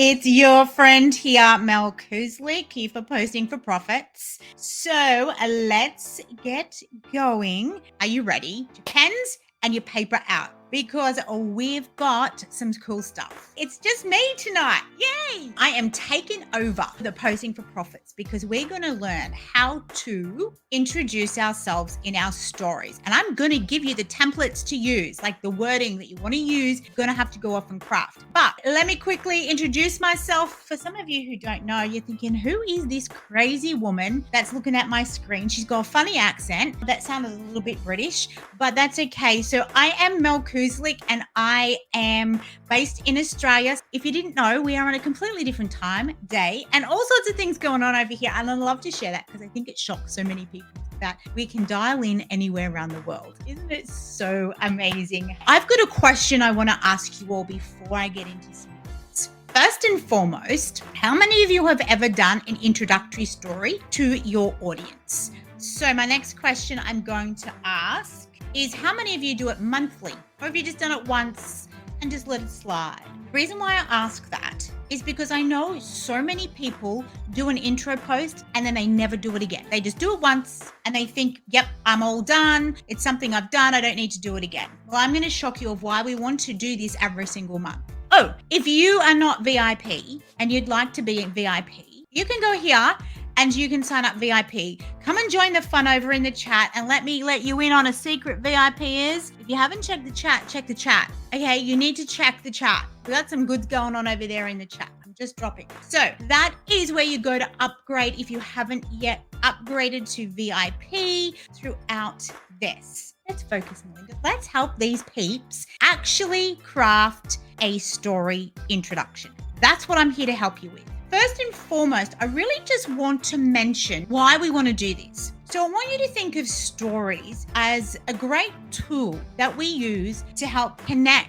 it's your friend here, Mel Kuszelyk, here for Posting for Profits. So let's get going. Are you ready? Your pens and your paper out, because we've got some cool stuff. It's just me tonight. Yay! I am taking over the Posting for Profits because we're going to learn how to introduce ourselves in our stories. And I'm going to give you the templates to use, like the wording that you want to use. You're going to have to go off and craft. But let me quickly introduce myself. For some of you who don't know, you're thinking, who is this crazy woman that's looking at my screen? She's got a funny accent. That sounded a little bit British, but that's okay. So I am Mel Kuszelyk and I am based in Australia. If you didn't know, we are on a completely different time, day, and all sorts of things going on over here. And I love to share that because I think it shocks so many people that we can dial in anywhere around the world. Isn't it so amazing? I've got a question I want to ask you all before I get into some things. First and foremost, how many of you have ever done an introductory story to your audience? So my next question I'm going to ask is, how many of you do it monthly? Or have you just done it once and just let it slide? The reason why I ask that is because I know so many people do an intro post and then they never do it again. They just do it once and they think, yep, I'm all done. It's something I've done. I don't need to do it again. Well, I'm going to shock you of why we want to do this every single month. Oh, if you are not VIP and you'd like to be a VIP, you can go here and you can sign up VIP. Come and join the fun over in the chat and let me let you in on a secret VIP is. If you haven't checked the chat, check the chat. Okay, you need to check the chat. We got some goods going on over there in the chat. I'm just dropping. So that is where you go to upgrade if you haven't yet upgraded to VIP throughout this. Let's focus, Melinda. Let's help these peeps actually craft a story introduction. That's what I'm here to help you with. First and foremost, I really just want to mention why we want to do this. So I want you to think of stories as a great tool that we use to help connect,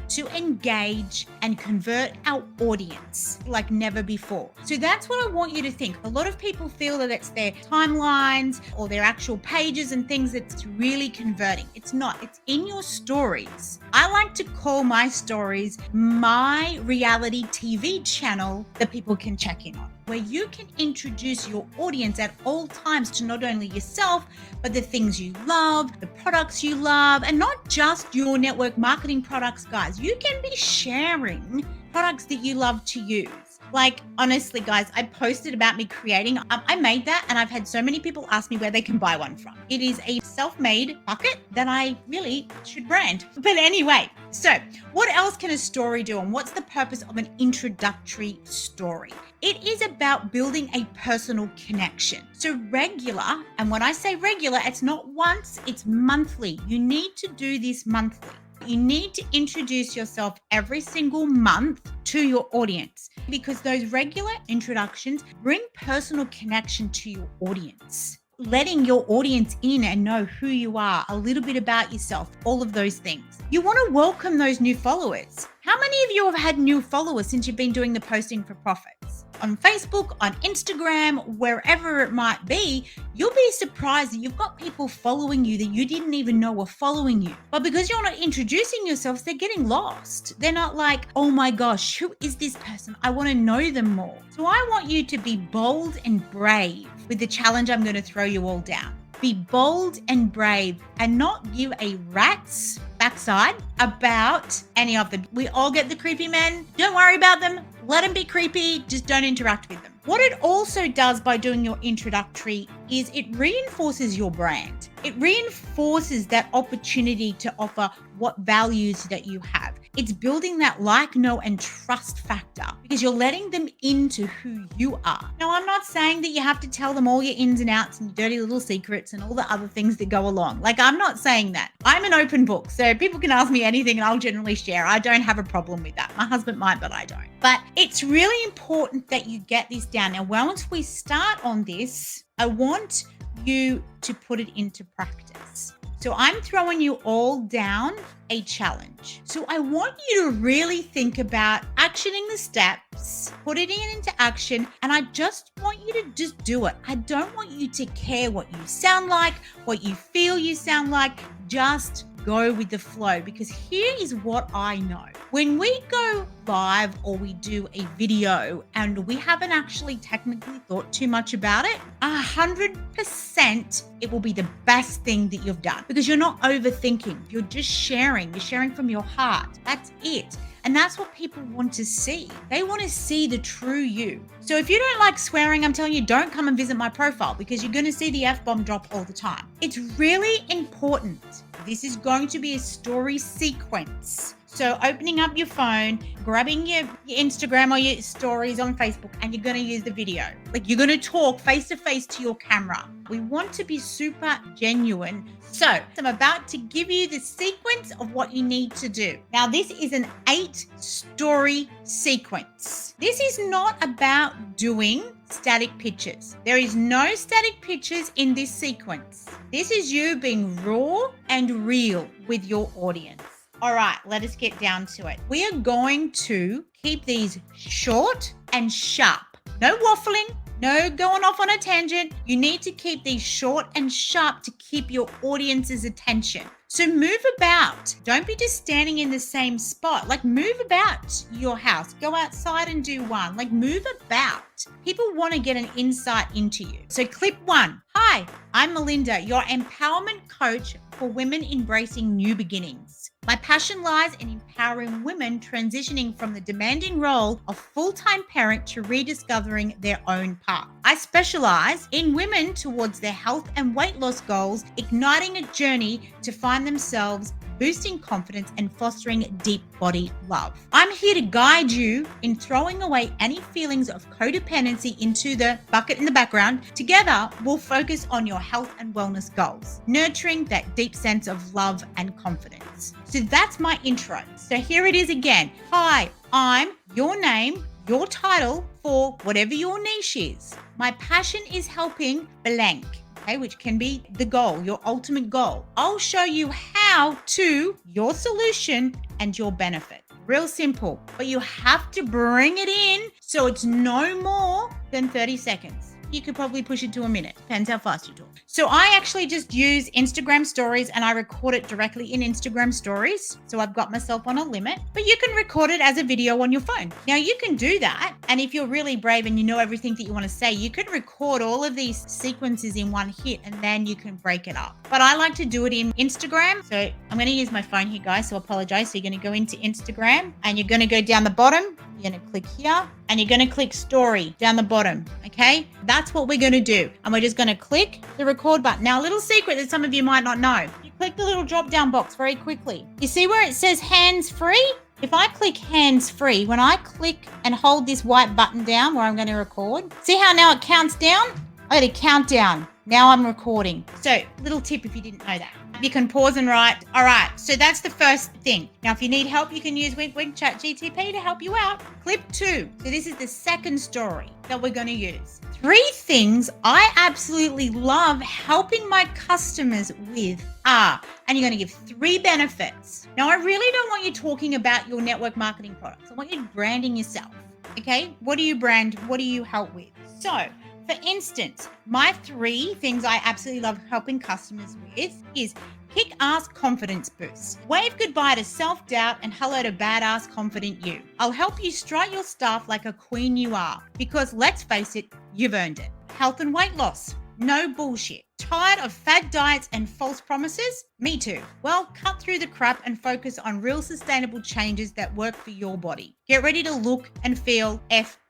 to engage and convert our audience like never before. So that's what I want you to think. A lot of people feel that it's their timelines or their actual pages and things that's really converting. It's not. It's in your stories. I like to call my stories my reality TV channel that people can check in on, where you can introduce your audience at all times to not only yourself, but the things you love, the products you love, and not just your network marketing products, guys. You can be sharing products that you love to use. Like, honestly, guys, I posted about me creating, I made that and I've had so many people ask me where they can buy one from. It is a self-made bucket that I really should brand. But anyway, so what else can a story do and what's the purpose of an introductory story? It is about building a personal connection. So regular, and when I say regular, it's not once, it's monthly. You need to do this monthly. You need to introduce yourself every single month to your audience because those regular introductions bring personal connection to your audience. Letting your audience in and know who you are, a little bit about yourself, all of those things. You want to welcome those new followers. How many of you have had new followers since you've been doing the Posting for Profits? On Facebook, on Instagram, wherever it might be, you'll be surprised that you've got people following you that you didn't even know were following you. But because you're not introducing yourselves, they're getting lost. They're not like, oh my gosh, who is this person? I want to know them more. So I want you to be bold and brave with the challenge I'm going to throw you all down. Be bold and brave and not give a rat's backside about any of them. We all get the creepy men. Don't worry about them. Let them be creepy. Just don't interact with them. What it also does by doing your introductory is it reinforces your brand. It reinforces that opportunity to offer what values that you have. It's building that like, know, and trust factor because you're letting them into who you are. Now, I'm not saying that you have to tell them all your ins and outs and your dirty little secrets and all the other things that go along. Like, I'm not saying that. I'm an open book, so people can ask me anything and I'll generally share. I don't have a problem with that. My husband might, but I don't. But it's really important that you get this down. Now, once we start on this, I want you to put it into practice. So I'm throwing you all down a challenge. So I want you to really think about actioning the steps, putting it into action, and I just want you to just do it. I don't want you to care what you sound like, what you feel you sound like. Just go with the flow, because here is what I know. When we go live or we do a video and we haven't actually technically thought too much about it, 100% it will be the best thing that you've done, because you're not overthinking. You're just sharing. You're sharing from your heart. That's it. And that's what people want to see. They want to see the true you. So if you don't like swearing, I'm telling you, don't come and visit my profile, because you're going to see the F-bomb drop all the time. It's really important. This is going to be a story sequence. So opening up your phone, grabbing your Instagram or your stories on Facebook, and you're going to use the video. Like, you're going to talk face to face to your camera. We want to be super genuine. So I'm about to give you the sequence of what you need to do. Now, this is an 8-story sequence. This is not about doing static pictures. There is no static pictures in this sequence. This is you being raw and real with your audience. All right, let us get down to it. We are going to keep these short and sharp. No waffling, no going off on a tangent. You need to keep these short and sharp to keep your audience's attention. So move about. Don't be just standing in the same spot. Like, move about your house. Go outside and do one. Like, move about. People want to get an insight into you. So clip 1. Hi, I'm Melinda, your empowerment coach for women embracing new beginnings. My passion lies in empowering women transitioning from the demanding role of full-time parent to rediscovering their own path. I specialize in women towards their health and weight loss goals, igniting a journey to find themselves, boosting confidence, and fostering deep body love. I'm here to guide you in throwing away any feelings of codependency into the bucket in the background. Together, we'll focus on your health and wellness goals, nurturing that deep sense of love and confidence. So that's my intro. So here it is again. Hi, I'm your name, your title for whatever your niche is. My passion is helping blank. Okay, which can be the goal, your ultimate goal. I'll show you how to your solution and your benefit. Real simple, but you have to bring it in so it's no more than 30 seconds. You could probably push it to a minute. Depends how fast you talk. So I actually just use Instagram stories and I record it directly in Instagram stories. So I've got myself on a limit, but you can record it as a video on your phone. Now you can do that. And if you're really brave and you know everything that you want to say, you could record all of these sequences in one hit and then you can break it up. But I like to do it in Instagram. So I'm going to use my phone here, guys. So I apologize. So you're going to go into Instagram and you're going to go down the bottom. You're going to click here and you're going to click story down the bottom. Okay. That's what we're going to do. And we're just going to click the record button. Now, a little secret that some of you might not know. You click the little drop down box very quickly. You see where it says hands free? If I click hands free, when I click and hold this white button down where I'm going to record, see how now it counts down? I got a countdown. Now I'm recording. So little tip if you didn't know that. You can pause and write. All right, so that's the first thing. Now, if you need help, you can use Wink Wink Chat GTP to help you out. Clip 2. So this is the second story that we're going to use. 3 things I absolutely love helping my customers with are, and you're going to give 3 benefits. Now, I really don't want you talking about your network marketing products. I want you branding yourself. Okay? What do you brand? What do you help with? So, for instance, my 3 things I absolutely love helping customers with is kick-ass confidence boost. Wave goodbye to self-doubt and hello to badass confident you. I'll help you strut your stuff like a queen you are, because let's face it, you've earned it. Health and weight loss. No bullshit. Tired of fad diets and false promises? Me too. Well, cut through the crap and focus on real sustainable changes that work for your body. Get ready to look and feel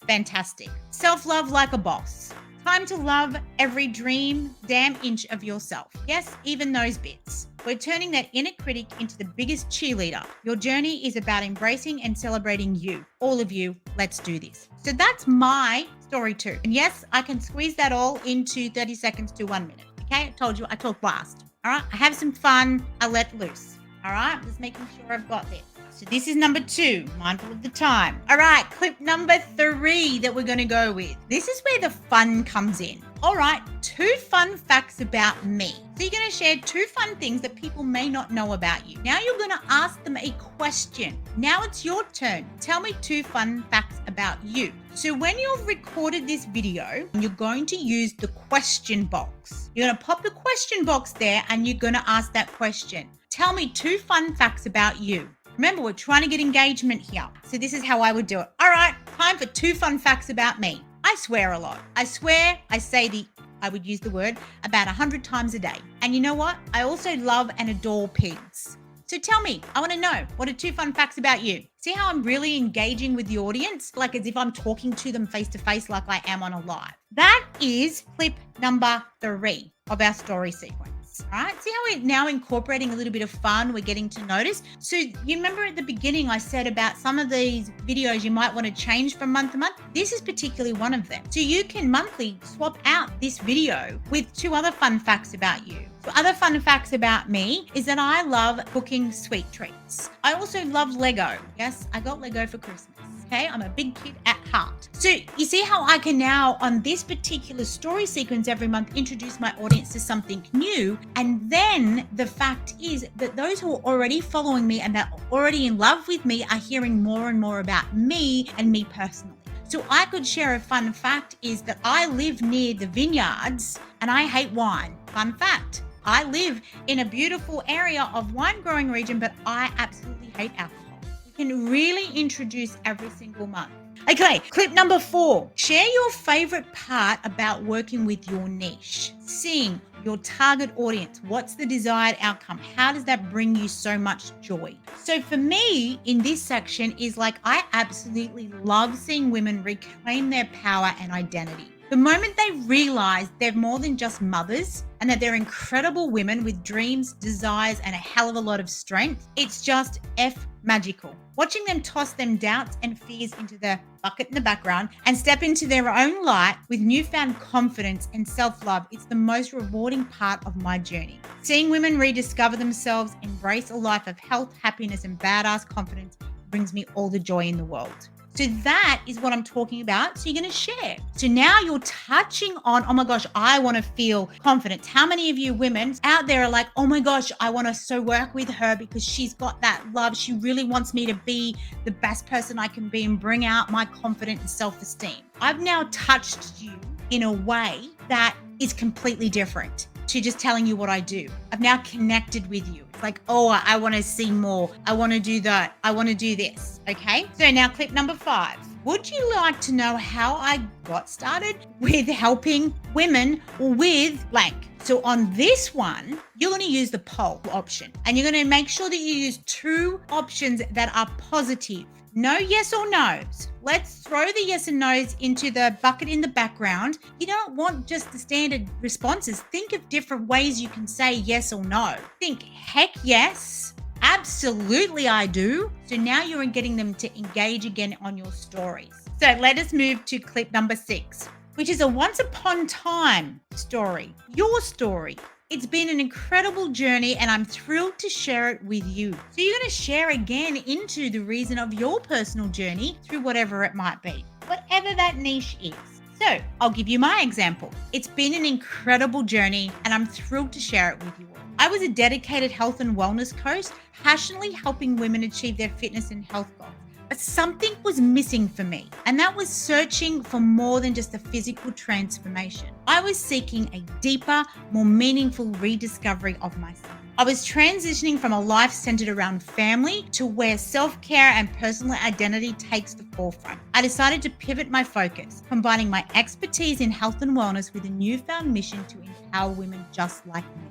fantastic. Self-love like a boss. Time to love every damn inch of yourself. Yes, even those bits. We're turning that inner critic into the biggest cheerleader. Your journey is about embracing and celebrating you. All of you, let's do this. So that's my story 2. And yes, I can squeeze that all into 30 seconds to 1 minute. Okay, I told you I talk fast. All right, I have some fun. I let loose. All right, just making sure I've got this. So this is number 2, mindful of the time. All right, clip number 3 that we're going to go with. This is where the fun comes in. All right, 2 fun facts about me. So you're going to share 2 fun things that people may not know about you. Now you're going to ask them a question. Now it's your turn. Tell me 2 fun facts about you. So when you've recorded this video, you're going to use the question box. You're going to pop the question box there and you're going to ask that question. Tell me 2 fun facts about you. Remember, we're trying to get engagement here. So this is how I would do it. All right, time for 2 fun facts about me. I swear a lot. I would use the word about 100 times a day. And you know what? I also love and adore pigs. So tell me, I want to know, what are 2 fun facts about you? See how I'm really engaging with the audience? Like as if I'm talking to them face to face like I am on a live. That is clip number 3 of our story sequence. All right, see how we're now incorporating a little bit of fun, we're getting to notice. So you remember at the beginning I said about some of these videos you might want to change from month to month? This is particularly one of them. So you can monthly swap out this video with 2 other fun facts about you. So other fun facts about me is that I love cooking sweet treats. I also love Lego. Yes, I got Lego for Christmas. Okay, I'm a big kid at heart. So you see how I can now, on this particular story sequence every month, introduce my audience to something new. And then the fact is that those who are already following me and that are already in love with me are hearing more and more about me and me personally. So I could share a fun fact is that I live near the vineyards and I hate wine. Fun fact. I live in a beautiful area of wine growing region, but I absolutely hate alcohol. You can really introduce every single month. Okay, clip number 4. Share your favorite part about working with your niche. Seeing your target audience. What's the desired outcome? How does that bring you so much joy? So for me, in this section is like, I absolutely love seeing women reclaim their power and identity. The moment they realize they're more than just mothers and that they're incredible women with dreams, desires, and a hell of a lot of strength, it's just magical. Watching them toss them doubts and fears into the bucket in the background and step into their own light with newfound confidence and self-love, it's the most rewarding part of my journey. Seeing women rediscover themselves, embrace a life of health, happiness, and badass confidence brings me all the joy in the world. So that is what I'm talking about. So you're going to share. So now you're touching on, oh my gosh, I want to feel confident. How many of you women out there are like, oh my gosh, I want to so work with her because she's got that love. She really wants me to be the best person I can be and bring out my confidence and self-esteem. I've now touched you in a way that is completely different to just telling you what I do. I've now connected with you. It's like, oh, I want to see more. I want to do that. I want to do this. Okay. So now clip number 5. Would you like to know how I got started with helping women with blank? So on this one, you're going to use the poll option and you're going to make sure that you use 2 options that are positive. No yes or no's. Let's throw the yes and no's into the bucket in the background. You don't want just the standard responses. Think of different ways you can say yes or no. Think, heck yes, absolutely I do. So now you're getting them to engage again on your stories. So let us move to clip number 6, which is a once upon time story, your story. It's been an incredible journey and I'm thrilled to share it with you. So you're going to share again into the reason of your personal journey through whatever it might be, whatever that niche is. So I'll give you my example. It's been an incredible journey and I'm thrilled to share it with you all. I was a dedicated health and wellness coach, passionately helping women achieve their fitness and health goals. But something was missing for me, and that was searching for more than just a physical transformation. I was seeking a deeper, more meaningful rediscovery of myself. I was transitioning from a life centered around family to where self-care and personal identity takes the forefront. I decided to pivot my focus, combining my expertise in health and wellness with a newfound mission to empower women just like me.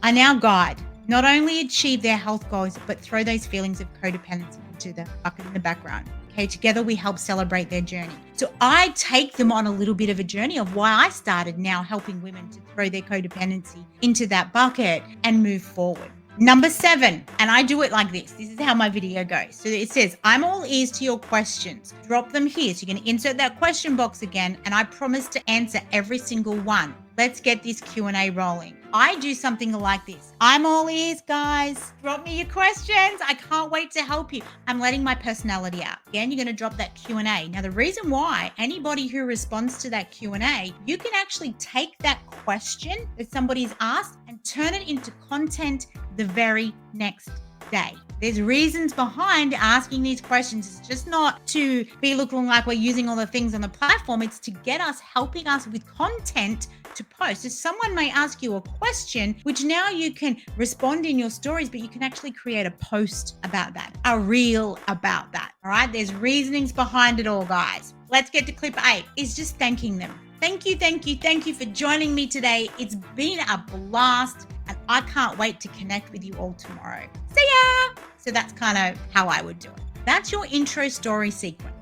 I now guide, not only achieve their health goals, but throw those feelings of codependency into the bucket in the background. Okay, together we help celebrate their journey. So I take them on a little bit of a journey of why I started now helping women to throw their codependency into that bucket and move forward. Number 7, and I do it like this. This is how my video goes. So it says, I'm all ears to your questions. Drop them here. So you're going to insert that question box again, and I promise to answer every single one. Let's get this Q&A rolling. I do something like this. I'm all ears, guys. Drop me your questions. I can't wait to help you. I'm letting my personality out. Again, you're going to drop that Q&A. Now, the reason why anybody who responds to that Q&A, you can actually take that question that somebody's asked and turn it into content the very next day. There's reasons behind asking these questions. It's just not to be looking like we're using all the things on the platform. It's to get us, helping us with content to post. So someone may ask you a question, which now you can respond in your stories, but you can actually create a post about that, a reel about that. All right. There's reasonings behind it all, guys. Let's get to clip 8. Is just thanking them. Thank you for joining me today. It's been a blast, and I can't wait to connect with you all tomorrow. See ya! So that's kind of how I would do it. That's your intro story sequence.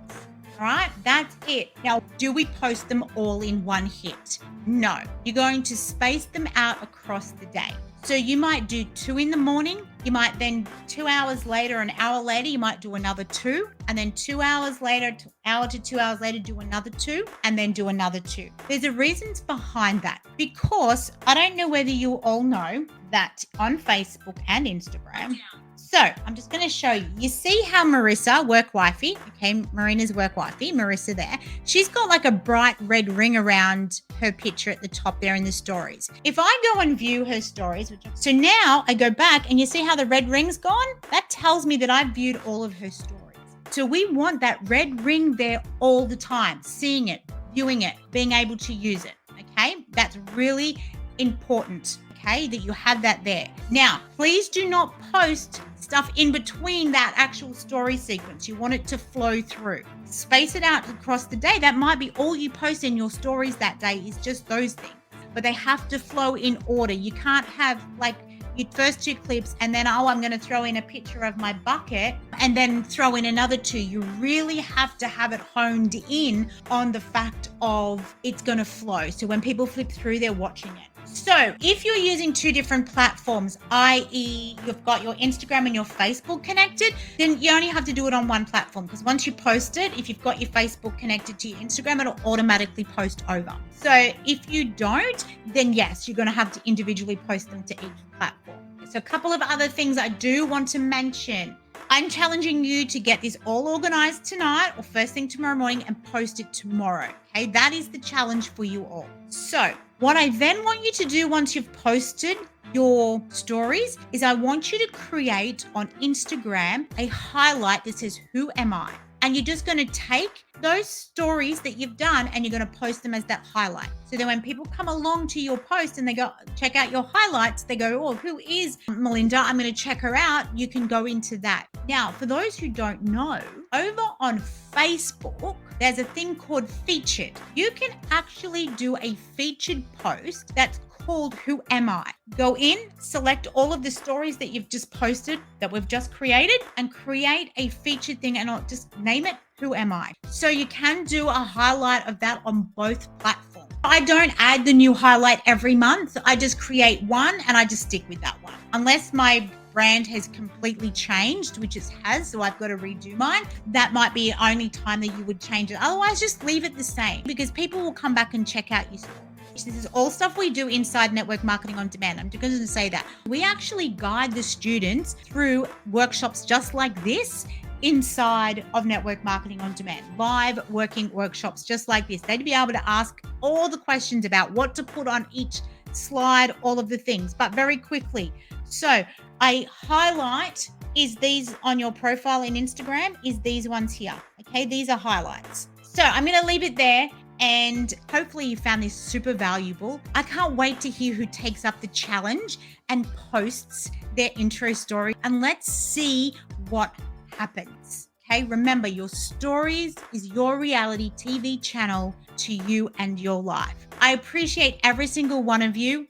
All right, that's it. Now, do we post them all in one hit? No, you're going to space them out across the day. So you might do 2 in the morning. You might then 2 hours later, an hour later, you might do another 2. And then 2 hours later, hour to 2 hours later, do another 2 and then do another 2. There's a reasons behind that, because I don't know whether you all know that on Facebook and Instagram. So I'm just going to show you. You see how Marissa, work wifey, okay, Marina's work wifey, Marissa there, she's got like a bright red ring around her picture at the top there in the stories. If I go and view her stories, so now I go back and you see how the red ring's gone? That tells me that I've viewed all of her stories. So we want that red ring there all the time, seeing it, viewing it, being able to use it, okay? That's really important, okay, that you have that there. Now, please do not post stuff in between that actual story sequence. You want it to flow through. Space it out across the day. That might be all you post in your stories that day is just those things, but they have to flow in order. You can't have like your first 2 clips and then, I'm going to throw in a picture of my bucket and then throw in another 2. You really have to have it honed in on the fact of it's going to flow. So when people flip through, they're watching it. So if you're using 2 different platforms, i.e. you've got your Instagram and your Facebook connected, then you only have to do it on one platform, because once you post it, if you've got your Facebook connected to your Instagram, it'll automatically post over. So if you don't, then yes, you're going to have to individually post them to each platform. So a couple of other things I do want to mention. I'm challenging you to get this all organized tonight or first thing tomorrow morning and post it tomorrow. Okay, that is the challenge for you all. So what I then want you to do once you've posted your stories is I want you to create on Instagram a highlight that says, "Who am I?" And you're just going to take those stories that you've done and you're going to post them as that highlight. So then when people come along to your post and they go check out your highlights, they go, "Oh, who is Melinda? I'm going to check her out." You can go into that. Now, for those who don't know, over on Facebook, there's a thing called featured. You can actually do a featured post that's called "Who Am I?" Go in, select all of the stories that you've just posted, that we've just created, and create a featured thing, and I'll just name it "Who Am I?" So you can do a highlight of that on both platforms. I don't add the new highlight every month. I just create one and I just stick with that one. Unless my brand has completely changed, which it has, so I've got to redo mine. That might be the only time that you would change it. Otherwise, just leave it the same, because people will come back and check out your story. This is all stuff we do inside Network Marketing on Demand. I'm just going to say that. We actually guide the students through workshops just like this inside of Network Marketing on Demand. Live working workshops just like this. They'd be able to ask all the questions about what to put on each slide, all of the things, but very quickly. So a highlight is these on your profile in Instagram, is these ones here. Okay, these are highlights. So I'm going to leave it there. And hopefully you found this super valuable. I can't wait to hear who takes up the challenge and posts their intro story. And let's see what happens. Okay, remember, your stories is your reality TV channel to you and your life. I appreciate every single one of you.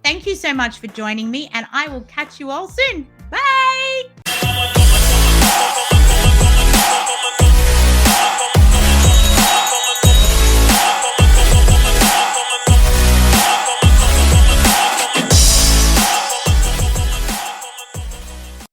Thank you so much for joining me, and I will catch you all soon.